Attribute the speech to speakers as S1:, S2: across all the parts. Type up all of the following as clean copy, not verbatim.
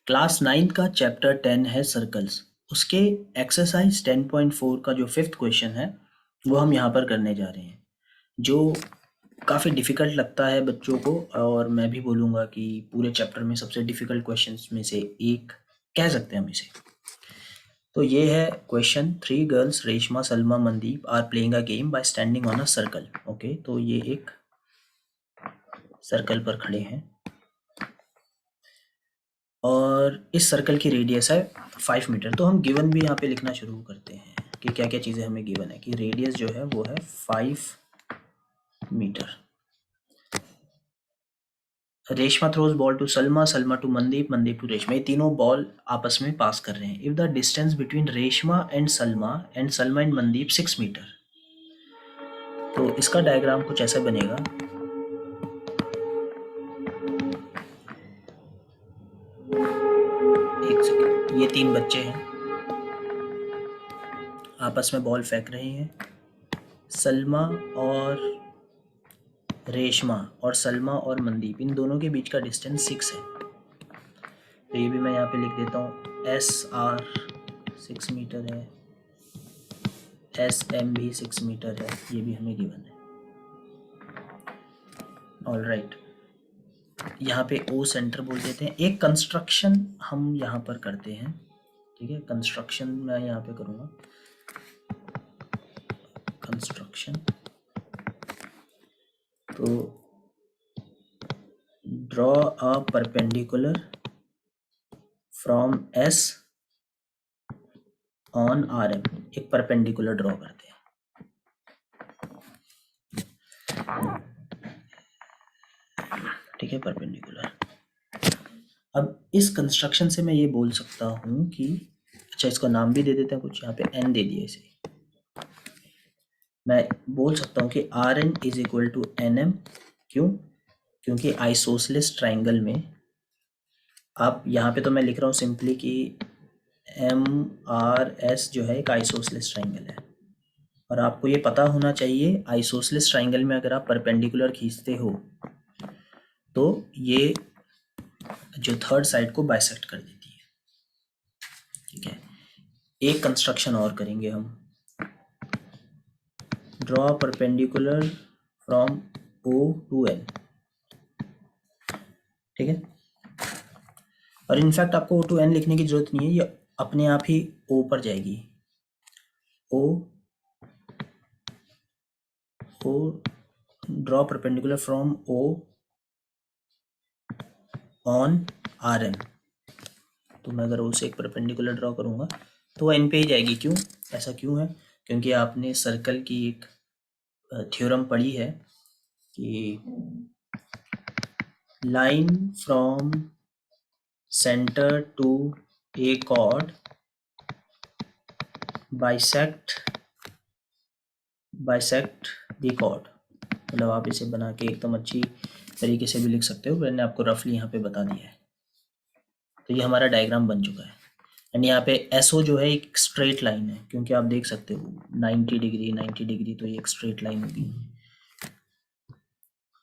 S1: Class 9 का chapter 10 है circles. उसके एक्सरसाइज 10.4 का जो फिफ्थ क्वेश्चन है वो हम यहाँ पर करने जा रहे हैं, जो काफ़ी डिफ़िकल्ट लगता है बच्चों को, और मैं भी बोलूँगा कि पूरे चैप्टर में सबसे डिफ़िकल्ट क्वेश्चंस में से एक कह सकते हैं हम इसे। तो ये है question. 3 girls Reshma, Salma, Mandeep are playing a game by standing on a circle. Okay, तो ये एक सर्कल पर खड़े हैं और इस सर्कल की रेडियस है 5 मीटर। तो हम गिवन भी यहाँ पे लिखना शुरू करते हैं कि क्या क्या चीज़ें हमें गिवन है कि रेडियस जो है वो है 5 metre. Reshma throws ball to Salma, Salma to Mandeep, Mandeep to Reshma. ये तीनों बॉल आपस में पास कर रहे हैं। If the distance between Reshma and Salma and Mandeep 6 metre, तो इसका डायग्राम कुछ ऐसा बनेगा। एक सेकेंड, ये 3 बच्चे हैं, आपस में बॉल फेंक रहे हैं। सलमा और रेशमा और सलमा और मनदीप, इन दोनों के बीच का डिस्टेंस 6 है। तो ये भी मैं यहाँ पे लिख देता हूँ, एस आर 6 मीटर है, एस एम भी 6 मीटर है, ये भी हमें गिवन है। ऑल राइट, यहाँ पे ओ सेंटर बोल देते हैं। एक कंस्ट्रक्शन हम यहाँ पर करते हैं, ठीक है। कंस्ट्रक्शन मैं यहाँ पे करूँगा, कंस्ट्रक्शन। तो draw a perpendicular from S on R M. एक परपेंडिकुलर ड्रॉ करते हैं, ठीक है, परपेंडिकुलर। अब इस कंस्ट्रक्शन से मैं ये बोल सकता हूँ कि अच्छा, इसका नाम भी दे देते हैं कुछ, यहाँ पे एन दे दिया इसे। मैं बोल सकता हूँ कि R N is equal to N M. क्यों? क्योंकि आइसोसेलेस ट्राइंगल में आप, यहाँ पे तो मैं लिख रहा हूँ सिंपली कि एम आर एस जो है एक आइसोसेलेस ट्राइंगल है, और आपको ये पता होना चाहिए आइसोसेलेस ट्राइंगल में अगर आप परपेंडिकुलर खींचते हो तो ये जो थर्ड साइड को बाइसेक्ट कर देती है, ठीक है। एक कंस्ट्रक्शन और करेंगे हम, draw perpendicular from O to N, ठीक है। और इनफैक्ट आपको ओ टू एन लिखने की जरूरत नहीं है, ये अपने आप ही ओ पर जाएगी। O O draw perpendicular from O on R N. तो मैं अगर ओ से एक परपेंडिकुलर ड्रॉ करूँगा तो वो एन पे ही जाएगी। क्यों? ऐसा क्यों है? क्योंकि आपने सर्कल की एक थ्योरम पढ़ी है कि line from centre to a chord bisect the chord. मतलब आप इसे बना के एकदम अच्छी तरीके से भी लिख सकते हो, मैंने आपको रफली यहाँ पे बता दिया है। तो ये हमारा डायग्राम बन चुका है। एंड यहाँ पे एसओ जो है एक स्ट्रेट लाइन है, क्योंकि आप देख सकते हो 90 डिग्री, तो ये एक स्ट्रेट लाइन होगी।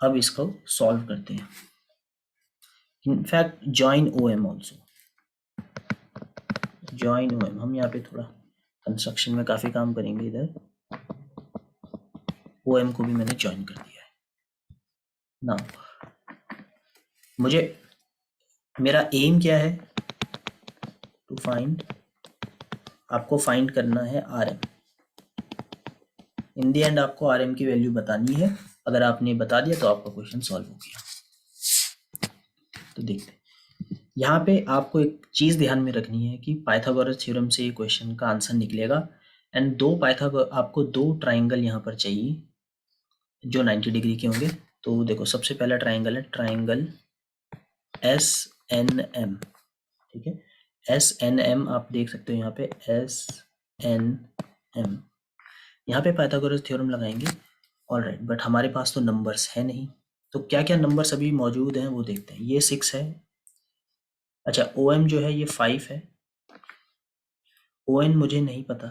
S1: अब इसको सॉल्व करते हैं। In fact join O M also, join O M. हम यहाँ पे थोड़ा कंस्ट्रक्शन में काफ़ी काम करेंगे। इधर ओ एम को भी मैंने ज्वाइन कर दिया है ना। मुझे, मेरा एम क्या है? टू फाइंड, आपको फाइंड करना है R M. In the end आपको आर एम की वैल्यू बतानी है। अगर आपने बता दिया तो आपका क्वेश्चन सॉल्व हो गया। तो देखते हैं, यहाँ पे आपको एक चीज़ ध्यान में रखनी है कि पाइथागोरस थ्योरम से ये क्वेश्चन का आंसर निकलेगा। एंड आपको दो ट्राइंगल यहाँ पर चाहिए जो 90 डिग्री के होंगे। तो देखो, सबसे पहला ट्राइंगल है ट्राइंगल एस एन एम, ठीक है। एस एन एम आप देख सकते हो यहाँ पे, एस एन एम। यहाँ पे पाइथागोरस थ्योरम लगाएंगे। ऑलराइट, बट हमारे पास तो नंबर्स है नहीं, तो क्या क्या नंबर्स अभी मौजूद हैं वो देखते हैं। ये 6 है। अच्छा, ओ एम जो है ये 5 है। ओ एन मुझे नहीं पता,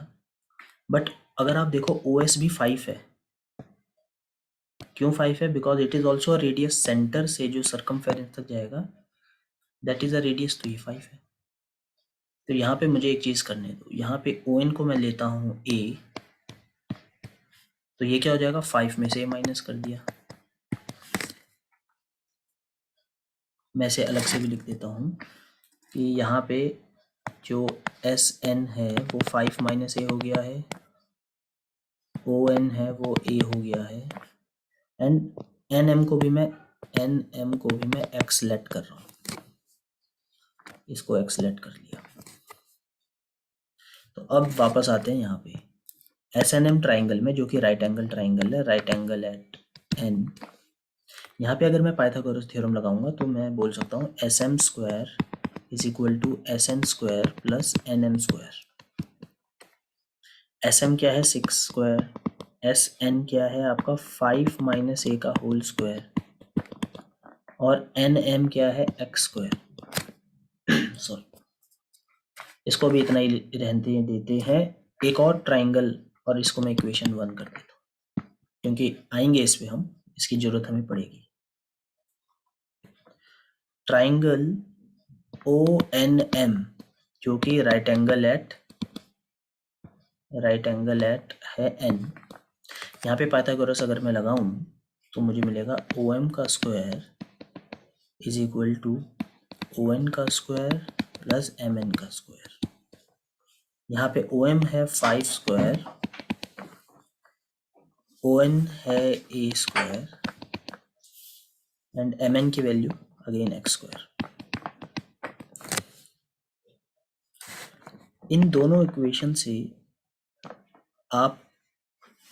S1: बट अगर आप देखो ओ एस भी 5 है। क्यों 5 है? Because it is also radius centre से जो सरकमफेरेंस तक जाएगा दैट इज अ रेडियस, तो ये 5 है। तो यहाँ पे मुझे एक चीज करने दो, यहाँ पे ON को मैं लेता हूँ A, तो ये क्या हो जाएगा, 5 में से A माइनस कर दिया। मैं इसे अलग से भी लिख देता हूँ कि यहाँ पे जो SN है वो 5 माइनस A हो गया है, ON है वो A हो गया है, एंड NM को भी मैं X लेट कर रहा हूँ, इसको X लेट कर लिया। तो अब वापस आते हैं यहाँ पे SNM ट्राइंगल में, जो कि राइट एंगल ट्राइंगल है, राइट एंगल एट N। यहाँ पे अगर मैं पाइथागोरस थ्योरम लगाऊंगा तो मैं बोल सकता हूँ SM square is equal to SN square plus NM square. SM क्या है 6 स्क्वायर, SN क्या है आपका 5 माइनस A का होल स्क्वायर, और NM क्या है X स्क्वायर। सॉरी, इसको भी इतना ही रहते देते हैं। एक और ट्राइंगल, और इसको मैं इक्वेशन 1 कर देता हूँ, क्योंकि आएंगे इस पे हम, इसकी जरूरत हमें पड़ेगी। ट्राइंगल ONM जो कि राइट एंगल एट है N। यहाँ पे पाइथागोरस अगर मैं लगाऊं तो मुझे मिलेगा OM का square is equal to ON का स्क्वायर प्लस MN का स्क्वायर। यहाँ पे OM है 5 स्क्वायर, ON है A स्क्वायर, एंड MN की वैल्यू अगेन X स्क्वायर। इन दोनों इक्वेशन से आप,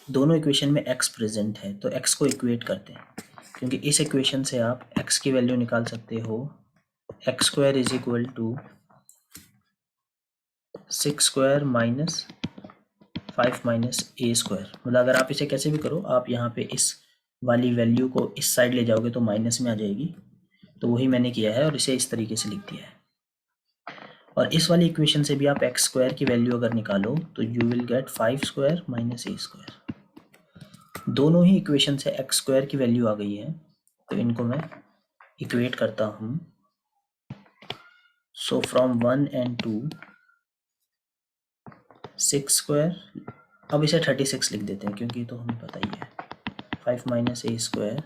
S1: दोनों इक्वेशन में x प्रेजेंट है तो x को इक्वेट करते हैं, क्योंकि इस इक्वेशन से आप x की वैल्यू निकाल सकते हो, x square is equal to 6 square minus 5 minus A square. मतलब अगर आप इसे कैसे भी करो, आप यहाँ पे इस वाली वैल्यू को इस साइड ले जाओगे तो माइनस में आ जाएगी, तो वही मैंने किया है और इसे इस तरीके से लिख दिया है। और इस वाली इक्वेशन से भी आप x स्क्वायर की वैल्यू अगर निकालो तो you will get 5 square minus A square. दोनों ही इक्वेशन से x स्क्वायर की वैल्यू आ गई है, तो इनको मैं इक्वेट करता हूँ। सो फ्रॉम 1 and 2 6 स्क्वायर, अब इसे 36 लिख देते हैं क्योंकि तो हमें पता ही है, 5 minus A square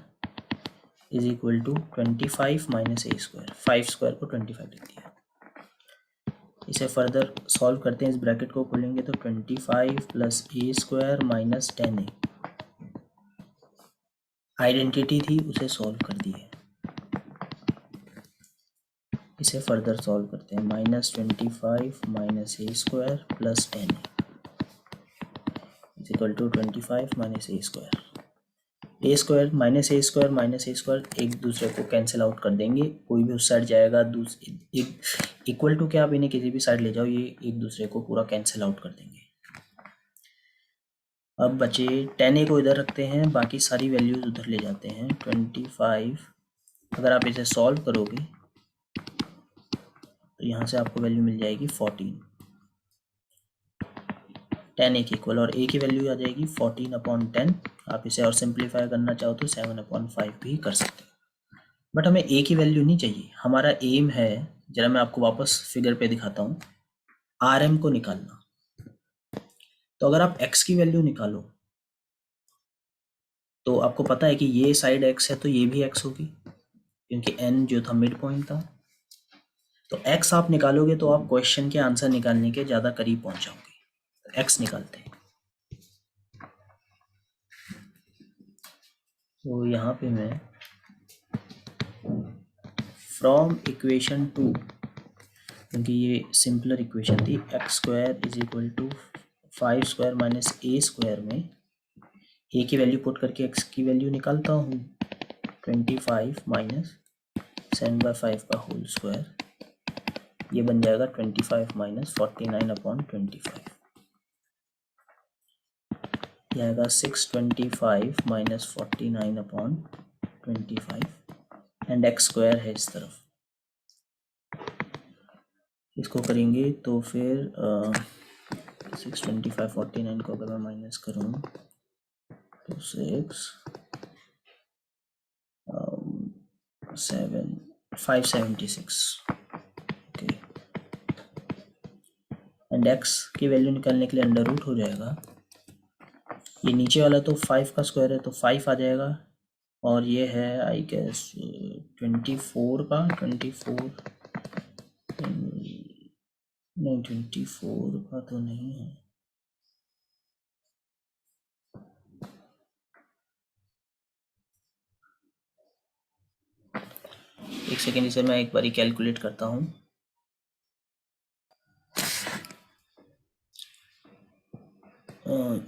S1: is equal to 25 minus A square. 5 square को 25 लिख दिया। इसे फर्दर सॉल्व करते हैं, इस ब्रैकेट को खोलेंगे तो 25 plus A square minus 10A, identity थी उसे सॉल्व कर दी है। इसे फर्दर सॉल्व करते हैं, minus 25 minus A square plus 10A is equal to 25 minus A square. A square minus A square एक दूसरे को कैंसिल आउट कर देंगे, कोई भी उस साइड जाएगा, इक्वल टू के आप इन्हें किसी भी साइड ले जाओ, ये एक दूसरे को पूरा कैंसिल आउट कर देंगे। अब बचे 10A को इधर रखते हैं, बाकी सारी वैल्यूज उधर ले जाते हैं। 25, अगर आप इसे सॉल्व करोगे तो यहाँ से आपको वैल्यू मिल जाएगी 14, 10A की इक्वल, और A की वैल्यू आ जाएगी 14/10। आप इसे और सिंप्लीफाई करना चाहो तो 7/5 भी कर सकते हो, बट हमें A की वैल्यू नहीं चाहिए। हमारा एम है, जरा मैं आपको वापस फिगर पे दिखाता हूँ, RM को निकालना। तो अगर आप X की वैल्यू निकालो तो आपको पता है कि ये साइड X है तो ये भी X होगी, क्योंकि N जो था मिड पॉइंट था। तो X आप निकालोगे तो आप क्वेश्चन के आंसर निकालने के ज़्यादा करीब पहुंच जाओगे। तो X निकालते हैं, तो यहाँ पे मैं फ्रॉम इक्वेशन 2, क्योंकि ये सिंपलर इक्वेशन थी, x square is equal to 5 square minus A square में A की वैल्यू पुट करके x की वैल्यू निकालता हूँ, 25 माइनस 7/5 का होल स्क्वायर, ये बन जाएगा 25 माइनस 49/25, ये आएगा 625 माइनस 49/25, एंड x स्क्वायर है इस तरफ। इसको करेंगे तो फिर 625 49 को अगर मैं माइनस करूँ तो 576 एंड x की वैल्यू निकालने के लिए अंडर रूट हो जाएगा, ये नीचे वाला तो 5 का स्क्वायर है तो 5 आ जाएगा, और ये है आई गेस 24 का 24 नहीं 24 का तो नहीं है, एक सेकेंड इसे मैं एक बारी कैलकुलेट करता हूँ।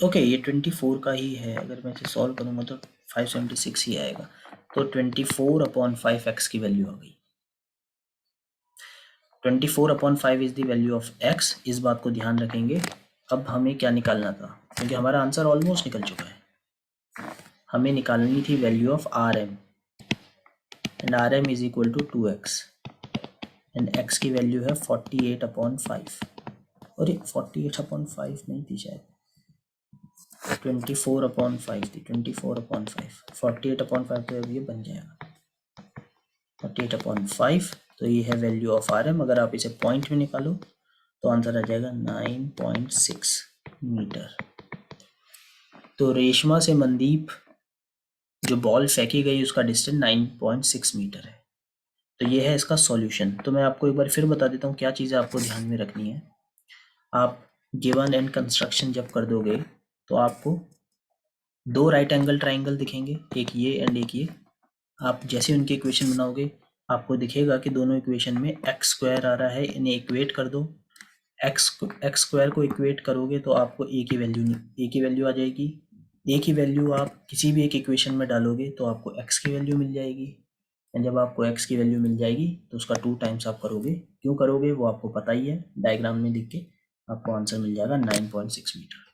S1: ओके ये 24 का ही है, अगर मैं इसे सॉल्व करूँगा तो 576 ही आएगा, तो 24/5 x की वैल्यू आ गई। 24/5 is the value of x, इस बात को ध्यान रखेंगे। अब हमें क्या निकालना था, क्योंकि हमारा आंसर ऑलमोस्ट निकल चुका है, हमें निकालनी थी value of rm, and rm is equal to 2x, and x की वैल्यू है 48/5, और 48/5 नहीं थी शायद, 24/5 थी, 24/5, 48/5 तो अब ये बन जाएगा 48/5, तो ये है वैल्यू ऑफ rm। अगर आप इसे पॉइंट में निकालो तो आंसर आ जाएगा 9.6 मीटर। तो रेशमा से मनदीप जो बॉल फेंकी गई उसका डिस्टेंस 9.6 मीटर है। तो ये है इसका सॉल्यूशन। तो मैं आपको एक बार फिर बता देता हूँ क्या चीज़ें आपको ध्यान में रखनी है। आप गिवन एंड कंस्ट्रक्शन जब कर दोगे तो आपको दो राइट एंगल ट्राइंगल दिखेंगे, एक ये एंड एक ये। आप जैसे उनके इक्वेशन बनाओगे आपको दिखेगा कि दोनों इक्वेशन में एक्स स्क्वायर आ रहा है, इन्हें इक्वेट कर दो। एक्स स्क्वायर को इक्वेट करोगे तो आपको ए की वैल्यू आ जाएगी। ए की वैल्यू आप किसी भी एक इक्वेशन में डालोगे तो आपको एक्स की वैल्यू मिल जाएगी, एंड जब आपको एक्स की वैल्यू मिल जाएगी तो उसका 2 टाइम्स आप करोगे। क्यों करोगे वो आपको पता ही है, डायग्राम में लिख के आपको आंसर मिल जाएगा 9.6 मीटर।